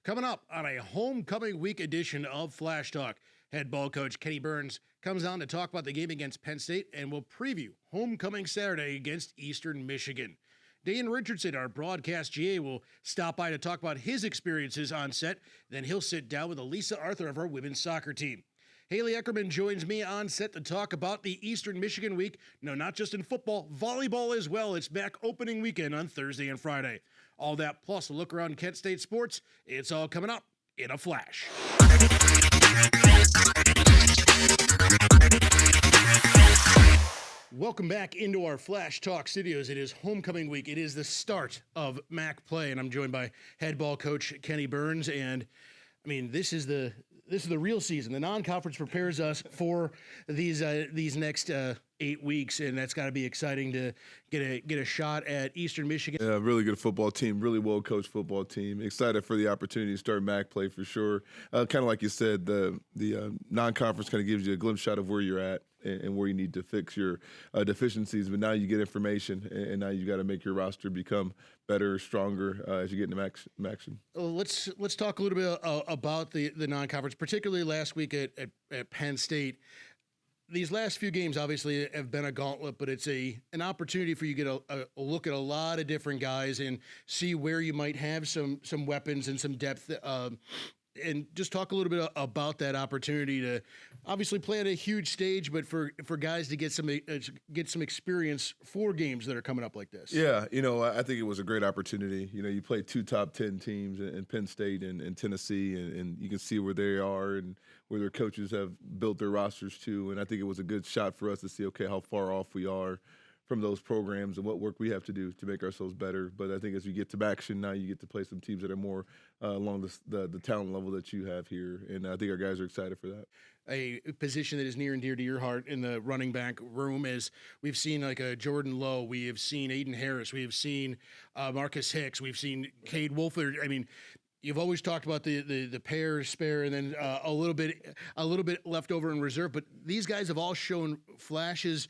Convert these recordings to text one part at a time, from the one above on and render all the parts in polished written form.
Coming up on a homecoming week edition of Flashtalk, head ball coach Kenni Burns comes on to talk about the game against Penn State and will preview homecoming Saturday against Eastern Michigan. Dane Richardson, our broadcast GA, will stop by to talk about his experiences on set. Then he'll sit down with Alisa Arthur of our women's soccer team. Haley Eckerman joins me on set to talk about the Eastern Michigan week. No, not just in football, volleyball as well. It's MAC opening weekend on Thursday and Friday. All that plus a look around Kent State sports. It's all coming up in a flash. Welcome back into our Flash Talk studios. It is homecoming week. It is the start of MAC play, and I'm joined by head ball coach Kenni Burns. And I mean, this is the real season. The non-conference prepares us for these next 8 weeks, and that's got to be exciting to get a shot at Eastern Michigan. Yeah, really good football team, really well-coached football team. Excited for the opportunity to start MAC play for sure. Kind of like you said, the non-conference kind of gives you a glimpse shot of where you're at and where you need to fix your deficiencies. But now you get information, and now you got to make your roster become better, stronger as you get into action. Let's talk a little bit about the non-conference, particularly last week at Penn State. These last few games obviously have been a gauntlet, but it's an opportunity for you to get a look at a lot of different guys and see where you might have some weapons and some depth. And just talk a little bit about that opportunity to obviously play at a huge stage, but for guys to get some experience for games that are coming up like this. Yeah, I think it was a great opportunity. You play two top 10 teams in Penn State and Tennessee, and you can see where they are and where their coaches have built their rosters to. And I think it was a good shot for us to see, okay, how far off we are from those programs and what work we have to do to make ourselves better. But I think as you get to action, now you get to play some teams that are more along the talent level that you have here. And I think our guys are excited for that. A position that is near and dear to your heart in the running back room is we've seen like a Jordan Lowe. We have seen Aiden Harris. We have seen Marcus Hicks. We've seen Cade Wolford. I mean, you've always talked about the pair, spare, and then a little bit left over in reserve. But these guys have all shown flashes,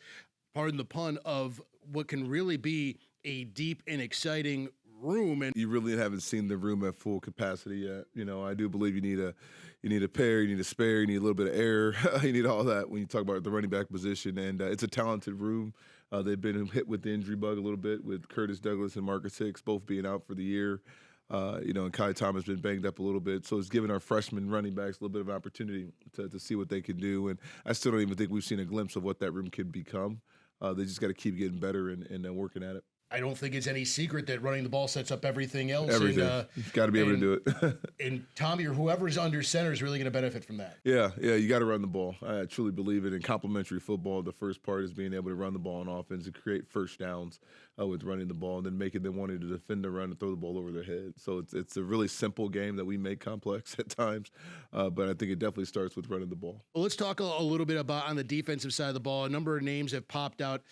pardon the pun, of what can really be a deep and exciting room. And you really haven't seen the room at full capacity yet. I do believe you need a pair, you need a spare, you need a little bit of air, you need all that when you talk about the running back position. And it's a talented room. They've been hit with the injury bug a little bit with Curtis Douglas and Marcus Hicks both being out for the year. And Kai Thomas been banged up a little bit. So it's given our freshman running backs a little bit of an opportunity to see what they can do. And I still don't even think we've seen a glimpse of what that room can become. They just got to keep getting better and working at it. I don't think it's any secret that running the ball sets up everything else. Everything. You've got to be able to do it. And Tommy or whoever's under center is really going to benefit from that. Yeah, you got to run the ball. I truly believe it. In complementary football, the first part is being able to run the ball on offense and create first downs with running the ball, and then making them wanting to defend the run and throw the ball over their head. So it's a really simple game that we make complex at times, but I think it definitely starts with running the ball. Well, let's talk a little bit about on the defensive side of the ball. A number of names have popped out.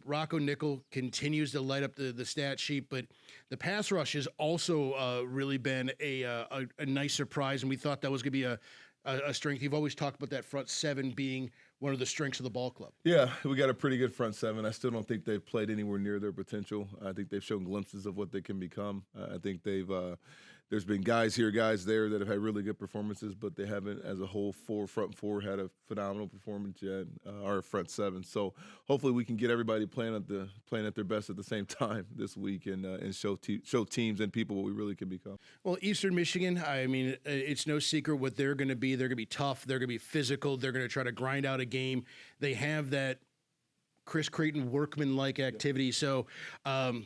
Rocco Nickel continues to light up the stat sheet, but the pass rush has also really been a nice surprise, and we thought that was going to be a strength. You've always talked about that front seven being one of the strengths of the ball club. Yeah, we got a pretty good front seven. I still don't think they've played anywhere near their potential. I think they've shown glimpses of what they can become. I think there's been guys here, guys there that have had really good performances, but they haven't, as a whole, front four had a phenomenal performance yet. Our front seven. So hopefully we can get everybody playing at their best at the same time this week and show teams and people what we really can become. Well, Eastern Michigan, I mean, it's no secret what they're going to be. They're going to be tough. They're going to be physical. They're going to try to grind out a game. They have that Chris Creighton workman-like activity. So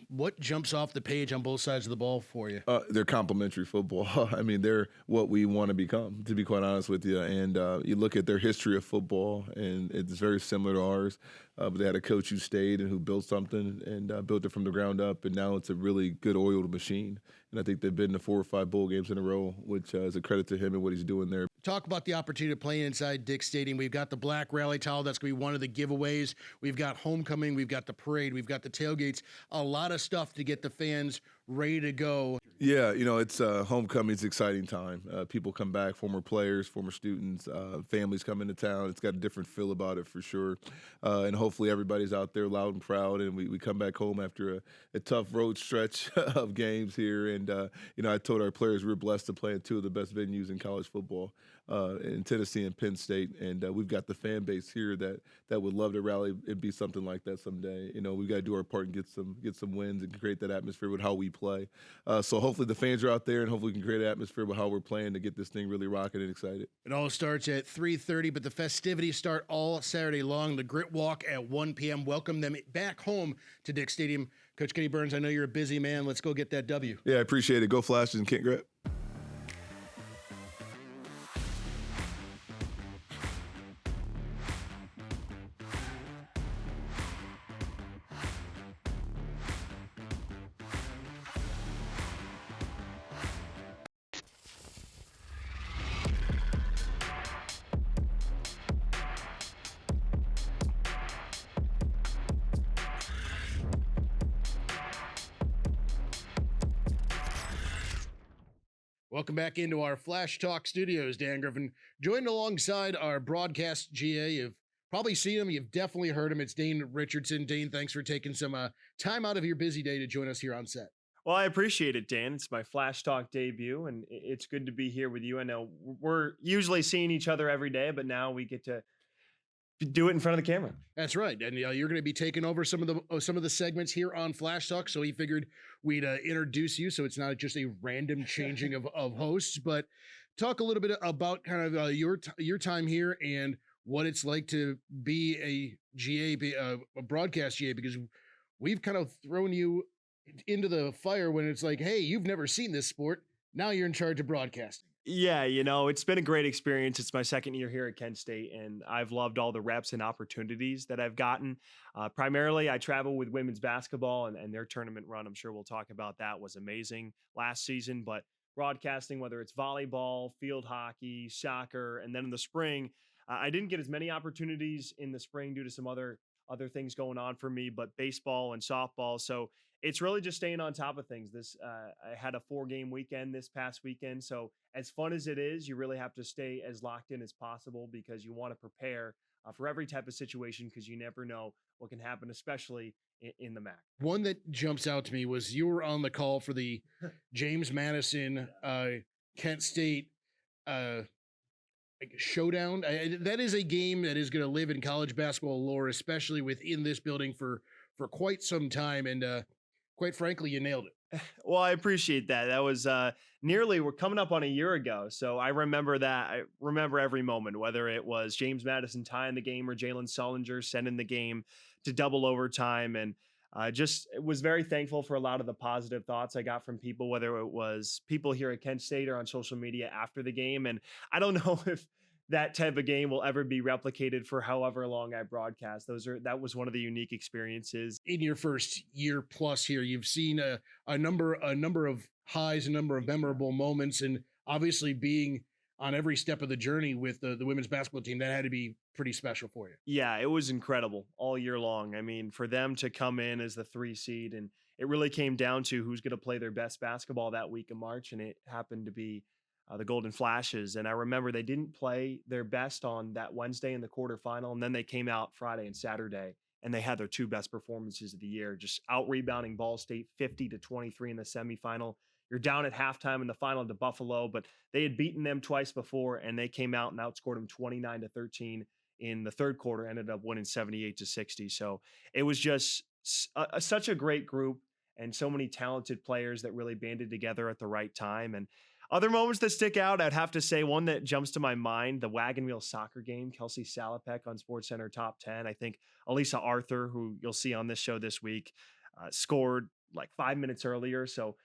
what jumps off the page on both sides of the ball for you? They're complementary football. I mean, they're what we want to become, to be quite honest with you. And you look at their history of football, and it's very similar to ours. But they had a coach who stayed and who built something and built it from the ground up, and now it's a really good oiled machine. And I think they've been to 4 or 5 bowl games in a row, which is a credit to him and what he's doing there. Talk about the opportunity to play inside Dick's Stadium. We've got the black rally towel. That's going to be one of the giveaways. We've got homecoming. We've got the parade. We've got the tailgates. A lot of stuff to get the fans ready to go. Yeah, it's homecoming's an exciting time. People come back, former players, former students, families come into town. It's got a different feel about it for sure. And hopefully everybody's out there loud and proud, and we come back home after a tough road stretch of games here. And, I told our players we were blessed to play in two of the best venues in college football, in Tennessee and Penn State. And we've got the fan base here that would love to rally and be something like that someday. We've got to do our part and get some wins and create that atmosphere with how we play. So hopefully the fans are out there, and hopefully we can create an atmosphere with how we're playing to get this thing really rocking and excited. It all starts at 3:30, but the festivities start all Saturday long. The Grit Walk at 1 p.m. Welcome them back home to Dick Stadium. Coach Kenni Burns, I know you're a busy man. Let's go get that W. Yeah, I appreciate it. Go Flashes and Kent Grit. Welcome back into our Flash Talk studios. Dan Griffin joined alongside our broadcast GA. You've probably seen him. You've definitely heard him. It's Dane Richardson. Dane, thanks for taking some time out of your busy day to join us here on set. Well, I appreciate it, Dan. It's my Flash Talk debut, and it's good to be here with you. I know we're usually seeing each other every day, but now we get to do it in front of the camera. That's right, and you're going to be taking over some of the segments here on Flash Talk. So he figured we'd introduce you, so it's not just a random changing of hosts, but talk a little bit about kind of your time here and what it's like to be a GA, a broadcast GA, because we've kind of thrown you into the fire when it's like, hey, you've never seen this sport. Now you're in charge of broadcasting. Yeah, it's been a great experience. It's my second year here at Kent State, and I've loved all the reps and opportunities that I've gotten. Primarily, I travel with women's basketball, and their tournament run, I'm sure we'll talk about that, was amazing last season. But broadcasting, whether it's volleyball, field hockey, soccer, and then in the spring, I didn't get as many opportunities in the spring due to some other things going on for me, but baseball and softball. So it's really just staying on top of things. I had a 4-game weekend this past weekend. So as fun as it is, you really have to stay as locked in as possible because you want to prepare for every type of situation because you never know what can happen, especially in the MAC. One that jumps out to me was you were on the call for the James Madison Kent State showdown. That is a game that is going to live in college basketball lore, especially within this building for quite some time. And quite frankly, you nailed it. Well, I appreciate that. That was we're coming up on a year ago. So I remember that. I remember every moment, whether it was James Madison tying the game or Jalen Sullinger sending the game to double overtime. And just was very thankful for a lot of the positive thoughts I got from people, whether it was people here at Kent State or on social media after the game. And I don't know if that type of game will ever be replicated for however long I broadcast. That was one of the unique experiences. In your first year plus here, you've seen a number of highs, a number of memorable moments, and obviously being on every step of the journey with the women's basketball team, that had to be pretty special for you. Yeah, it was incredible all year long. I mean, for them to come in as the 3 seed, and it really came down to who's going to play their best basketball that week of March, and it happened to be the Golden Flashes. And I remember they didn't play their best on that Wednesday in the quarterfinal, and then they came out Friday and Saturday, and they had their 2 best performances of the year, just out-rebounding Ball State 50-23 in the semifinal. You're down at halftime in the final to Buffalo, but they had beaten them twice before, and they came out and outscored them 29-13 in the third quarter, ended up winning 78-60. So it was just such a great group and so many talented players that really banded together at the right time. And other moments that stick out, I'd have to say one that jumps to my mind, the Wagon Wheel soccer game, Kelsey Salopek on SportsCenter Top 10. I think Alisa Arthur, who you'll see on this show this week, scored like 5 minutes earlier. So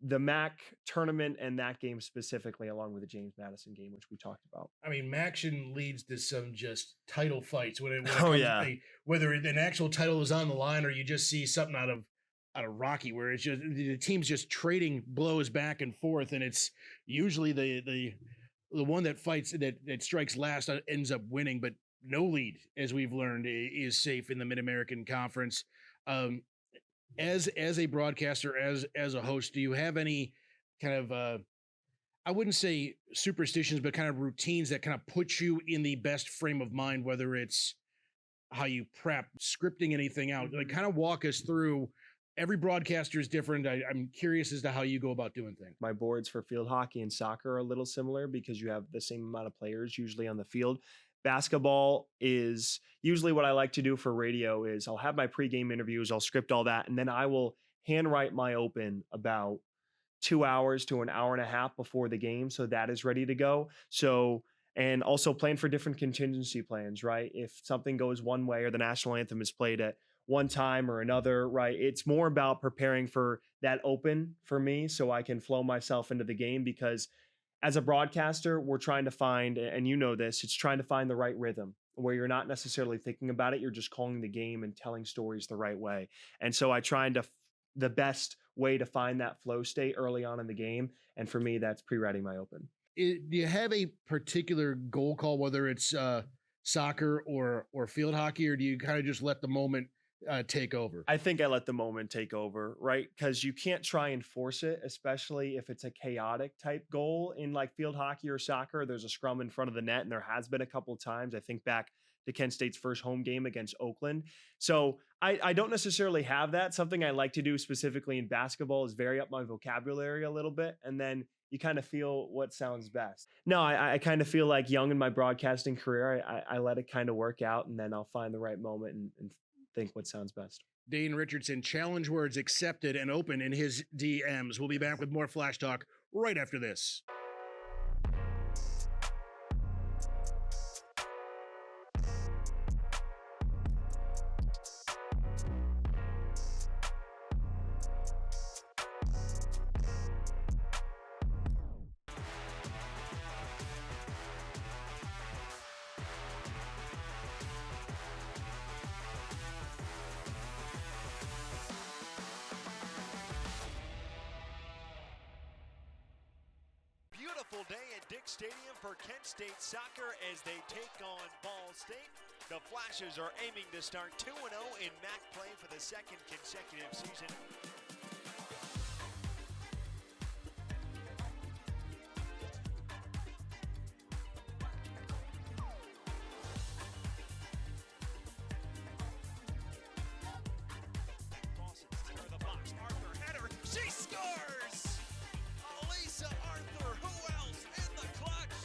the MAC tournament and that game specifically, along with the James Madison game, which we talked about. I mean, MACtion leads to some just title fights. Whether an actual title is on the line or you just see something out of Rocky, where it's just the team's just trading blows back and forth, and it's usually the one that fights that strikes last ends up winning. But no lead, as we've learned, is safe in the Mid-American Conference. As a broadcaster, as a host, do you have any kind of I wouldn't say superstitions, but kind of routines that kind of put you in the best frame of mind, whether it's how you prep, scripting anything out? Like, kind of walk us through. Every broadcaster is different. I'm curious as to how you go about doing things. My boards for field hockey and soccer are a little similar because you have the same amount of players usually on the field. Basketball is usually what I like to do for radio is I'll have my pregame interviews, I'll script all that, and then I will handwrite my open about 2 hours to an hour and a half before the game. So that is ready to go. So, and also plan for different contingency plans, right? If something goes one way or the national anthem is played at one time or another, right? It's more about preparing for that open for me so I can flow myself into the game, because as a broadcaster, we're trying to find, and you know this, it's trying to find the right rhythm where you're not necessarily thinking about it. You're just calling the game and telling stories the right way. And so I try to the best way to find that flow state early on in the game. And for me, that's pre-writing my open. Do you have a particular goal call, whether it's soccer or field hockey, or do you kind of just let the moment take over? I think I let the moment take over, right? Because you can't try and force it, especially if it's a chaotic type goal in like field hockey or soccer. There's a scrum in front of the net, and there has been a couple of times. I think back to Kent State's first home game against Oakland. So I don't necessarily have that. Something I like to do specifically in basketball is vary up my vocabulary a little bit, and then you kind of feel what sounds best. No, I kind of feel like young in my broadcasting career, I let it kind of work out, and then I'll find the right moment and think what sounds best. Dane Richardson, challenge words accepted and open in his DMs. We'll be back with more Flash Talk right after this. Beautiful day at Dick Stadium for Kent State soccer as they take on Ball State. The Flashes are aiming to start 2-0 in MAC play for the second consecutive season. Center of the box, Arthur header, she scores! Alisa Arthur, who else in the clutch?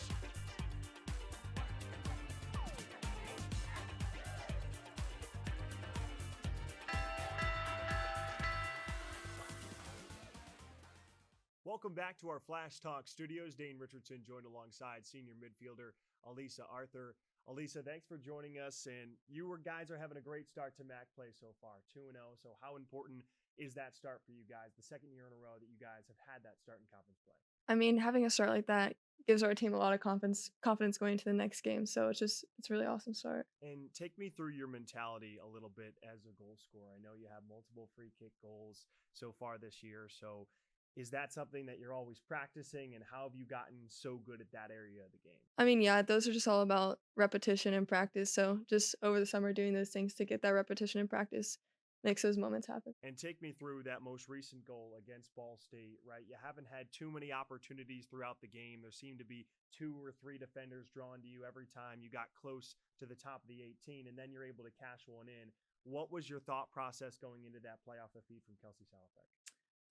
Welcome back to our Flash Talk studios. Dane Richardson joined alongside senior midfielder Alisa Arthur. Alisa, thanks for joining us. And you guys are having a great start to MAC play so far, 2-0. So how important is that start for you guys, the second year in a row that you guys have had that start in conference play? I mean, having a start like that gives our team a lot of confidence going into the next game. So it's a really awesome start. And take me through your mentality a little bit as a goal scorer. I know you have multiple free kick goals so far this year. So is that something that you're always practicing, and how have you gotten so good at that area of the game? I mean, yeah, those are just all about repetition and practice. So just over the summer doing those things to get that repetition and practice makes those moments happen. And take me through that most recent goal against Ball State, right? You haven't had too many opportunities throughout the game. There seemed to be 2 or 3 defenders drawn to you every time you got close to the top of the 18, and then you're able to cash one in. What was your thought process going into that play off the feed from Kelsey Salopek?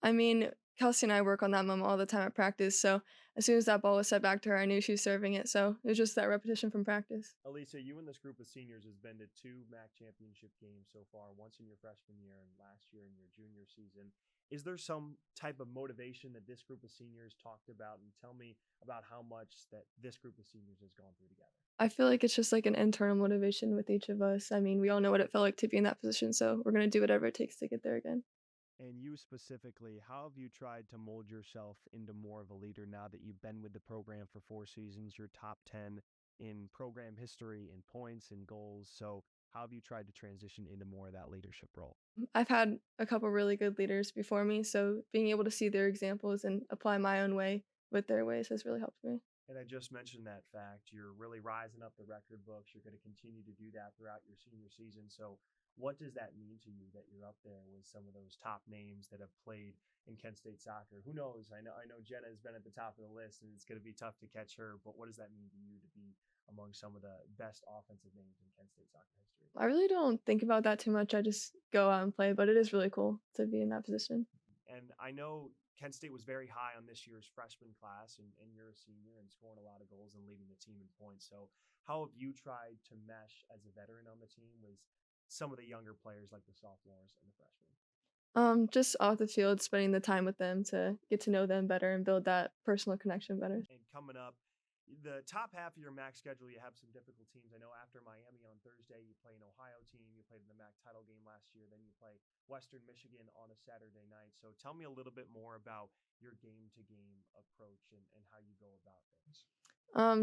I mean, Kelsey and I work on that moment all the time at practice. So as soon as that ball was set back to her, I knew she was serving it. So it was just that repetition from practice. Alisa, you and this group of seniors has been to 2 MAC championship games so far, once in your freshman year and last year in your junior season. Is there some type of motivation that this group of seniors talked about? And tell me about how much that this group of seniors has gone through together. I feel like it's just like an internal motivation with each of us. I mean, we all know what it felt like to be in that position. So we're going to do whatever it takes to get there again. And you specifically, how have you tried to mold yourself into more of a leader now that you've been with the program for 4 seasons? You're top 10 in program history, in points, and goals. So how have you tried to transition into more of that leadership role? I've had a couple really good leaders before me, so being able to see their examples and apply my own way with their ways has really helped me. And I just mentioned that fact. You're really rising up the record books. You're going to continue to do that throughout your senior season. So What does that mean to you that you're up there with some of those top names that have played in Kent State soccer? Who knows? I know Jenna has been at the top of the list, and it's going to be tough to catch her. But what does that mean to you to be among some of the best offensive names in Kent State soccer history? I really don't think about that too much. I just go out and play, but it is really cool to be in that position. And I know Kent State was very high on this year's freshman class, and you're a senior and scoring a lot of goals and leading the team in points. So how have you tried to mesh as a veteran on the team with some of the younger players like the sophomores and the freshmen? Just off the field, spending the time with them to get to know them better and build that personal connection better. And coming up, the top half of your MAC schedule, you have some difficult teams. I know after Miami on Thursday, you play an Ohio team. You played in the MAC title game last year. Then you play Western Michigan on a Saturday night. So tell me a little bit more about your game-to-game approach and how you go about things.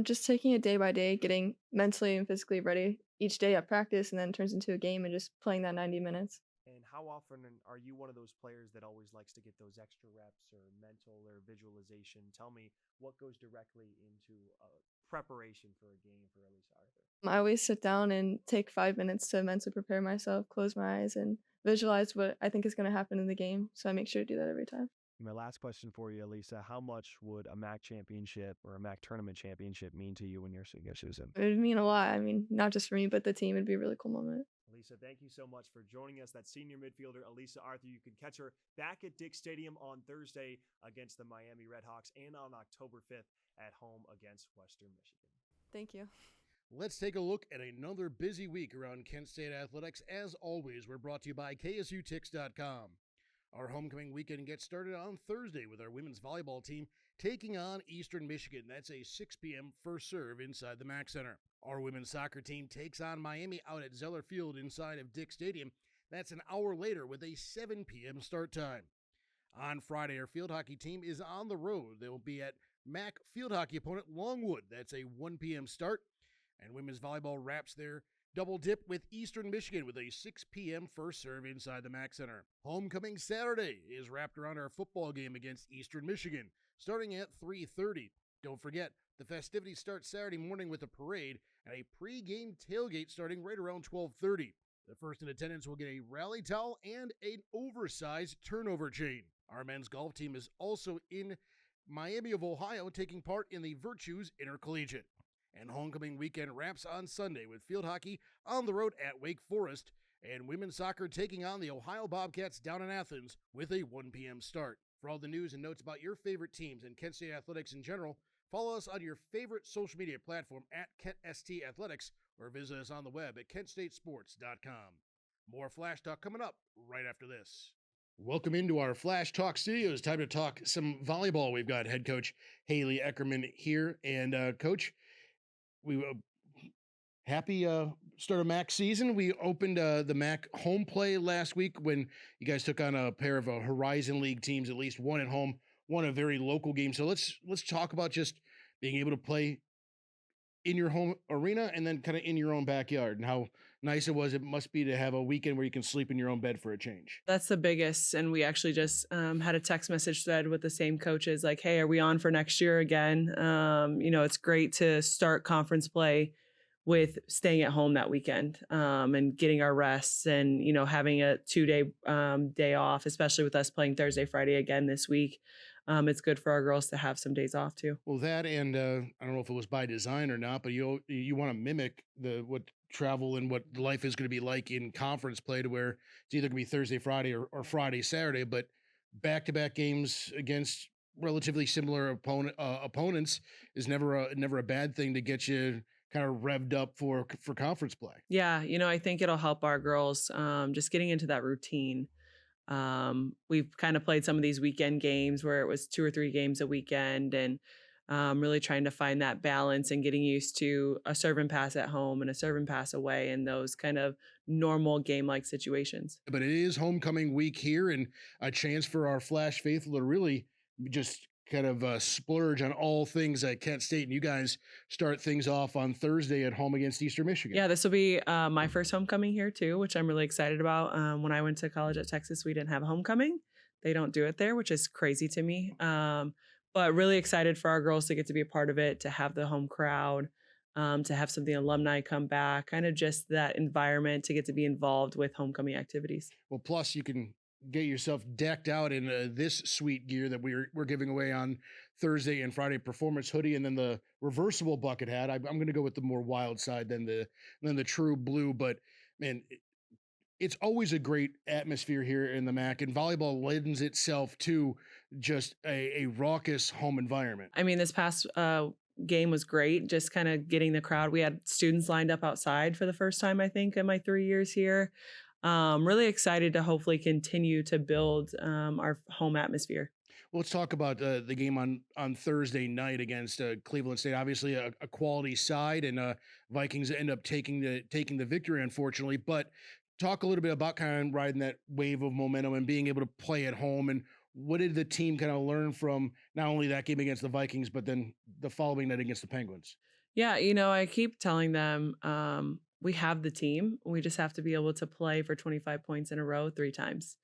Just taking it day by day, getting mentally and physically ready each day at practice, and then turns into a game and just playing that 90 minutes. And how often are you one of those players that always likes to get those extra reps or mental or visualization? Tell me what goes directly into preparation for a game for Alisa Arthur. I always sit down and take 5 minutes to mentally prepare myself, close my eyes, and visualize what I think is going to happen in the game. So I make sure to do that every time. My last question for you, Alisa, how much would a MAC championship or a MAC tournament championship mean to you when you're Susan? It would mean a lot. I mean, not just for me, but the team. It'd be a really cool moment. Alisa, thank you so much for joining us. That senior midfielder, Alisa Arthur. You can catch her back at Dick Stadium on Thursday against the Miami Redhawks and on October 5th at home against Western Michigan. Thank you. Let's take a look at another busy week around Kent State athletics. As always, we're brought to you by KSUTix.com. Our homecoming weekend gets started on Thursday with our women's volleyball team taking on Eastern Michigan. That's a 6 p.m. first serve inside the MAC Center. Our women's soccer team takes on Miami out at Zeller Field inside of Dick Stadium. That's an hour later with a 7 p.m. start time. On Friday, our field hockey team is on the road. They will be at MAC field hockey opponent Longwood. That's a 1 p.m. start. And women's volleyball wraps their double dip with Eastern Michigan with a 6 p.m. first serve inside the MAC Center. Homecoming Saturday is wrapped around our football game against Eastern Michigan, starting at 3:30. Don't forget, the festivities start Saturday morning with a parade and a pre-game tailgate starting right around 12:30. The first in attendance will get a rally towel and an oversized turnover chain. Our men's golf team is also in Miami of Ohio taking part in the Virtues Intercollegiate. And homecoming weekend wraps on Sunday with field hockey on the road at Wake Forest and women's soccer taking on the Ohio Bobcats down in Athens with a 1 p.m. start. For all the news and notes about your favorite teams and Kent State athletics in general, follow us on your favorite social media platform at KentST Athletics or visit us on the web at KentStateSports.com. More Flash Talk coming up right after this. Welcome into our Flash Talk studios. Time to talk some volleyball. We've got head coach Haley Eckerman here. And Coach, we happy start of MAC season. We opened the MAC home play last week when you guys took on a pair of Horizon League teams, at least one at home, one a very local game. So let's talk about just being able to play in your home arena and then kind of in your own backyard and how nice it must be to have a weekend where you can sleep in your own bed for a change. That's the biggest. And we actually just had a text message thread with the same coaches like, hey, are we on for next year again? It's great to start conference play with staying at home that weekend and getting our rests and, having a 2-day day off, especially with us playing Thursday, Friday again this week. It's good for our girls to have some days off too. Well, that and I don't know if it was by design or not, but you want to mimic what travel and what life is going to be like in conference play, to where it's either going to be Thursday, Friday, or Friday, Saturday, but back-to-back games against relatively similar opponents is never a bad thing to get you kind of revved up for conference play. Yeah, I think it'll help our girls just getting into that routine. We've kind of played some of these weekend games where it was 2 or 3 games a weekend and really trying to find that balance and getting used to a serve and pass at home and a serve and pass away and those kind of normal game-like situations. But it is homecoming week here and a chance for our Flash faithful to really just kind of splurge on all things at Kent State. And you guys start things off on Thursday at home against Eastern Michigan. Yeah, this will be my first homecoming here too, which I'm really excited about. When I went to college at Texas, we didn't have a homecoming. They don't do it there, which is crazy to me. But really excited for our girls to get to be a part of it, to have the home crowd. to have some of the alumni come back, kind of just that environment to get to be involved with homecoming activities. Well, plus you can get yourself decked out in this sweet gear that we're giving away on Thursday and Friday, performance hoodie, and then the reversible bucket hat. I'm going to go with the more wild side than the true blue, but man, it's always a great atmosphere here in the MAC, and volleyball lends itself to just a raucous home environment. I mean, this past game was great, just kind of getting the crowd. We had students lined up outside for the first time, I think, in my 3 years here. Really excited to hopefully continue to build our home atmosphere. Well, let's talk about the game on Thursday night against Cleveland State. Obviously, a quality side, and Vikings end up taking the victory, unfortunately. But talk a little bit about kind of riding that wave of momentum and being able to play at home. And what did the team kind of learn from not only that game against the Vikings, but then the following night against the Penguins? Yeah, I keep telling them we have the team. We just have to be able to play for 25 points in a row 3 times.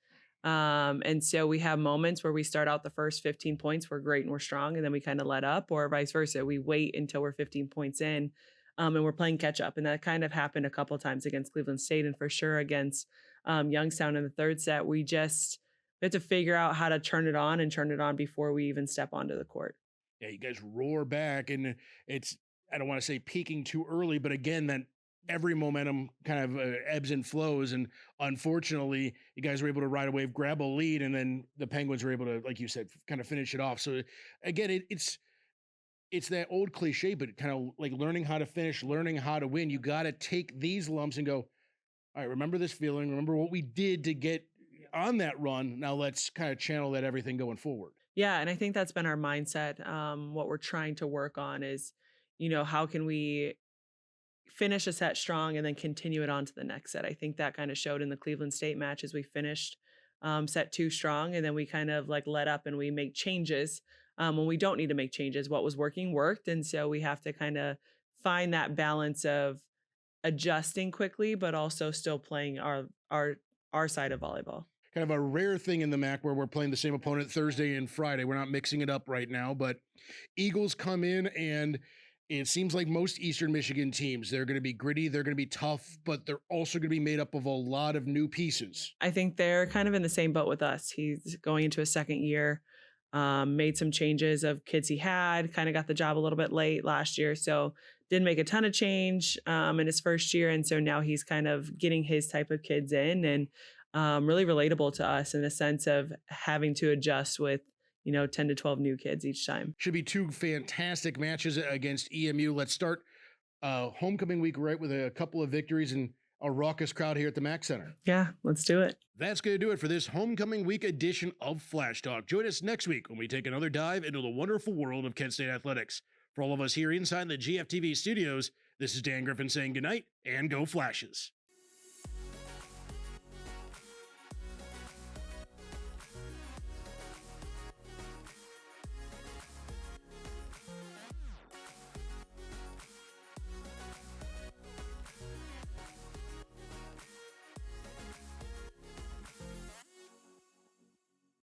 And so we have moments where we start out the first 15 points, we're great and we're strong, and then we kind of let up, or vice versa. We wait until we're 15 points in, and we're playing catch up. And that kind of happened a couple of times against Cleveland State, and for sure against Youngstown in the third set. We have to figure out how to turn it on before we even step onto the court. Yeah, you guys roar back, and I don't want to say peaking too early, but again, that every momentum kind of ebbs and flows. And unfortunately, you guys were able to ride a wave, grab a lead, and then the Penguins were able to, like you said, kind of finish it off. So again, it's that old cliche, but kind of like learning how to finish, learning how to win. You got to take these lumps and go, all right, remember this feeling, remember what we did to get on that run. Now let's kind of channel that everything going forward. Yeah, and I think that's been our mindset. What we're trying to work on is, how can we finish a set strong and then continue it on to the next set. I think that kind of showed in the Cleveland State match as we finished set 2 strong, and then we kind of like let up and we make changes when we don't need to make changes. What was working worked, and so we have to kind of find that balance of adjusting quickly, but also still playing our side of volleyball. Kind of a rare thing in the MAC where we're playing the same opponent Thursday and Friday. We're not mixing it up right now, but Eagles come in, and it seems like most Eastern Michigan teams, they're going to be gritty, they're going to be tough, but they're also going to be made up of a lot of new pieces. I think they're kind of in the same boat with us. He's going into a second year, made some changes of kids he had, kind of got the job a little bit late last year, so didn't make a ton of change in his first year, and so now he's kind of getting his type of kids in, and really relatable to us in the sense of having to adjust with 10 to 12 new kids each time. Should be 2 fantastic matches against EMU. Let's start homecoming week right with a couple of victories and a raucous crowd here at the MAC Center. Yeah, let's do it. That's going to do it for this homecoming week edition of Flash Talk. Join us next week when we take another dive into the wonderful world of Kent State athletics. For all of us here inside the GFTV studios, this is Dan Griffin saying goodnight and go Flashes.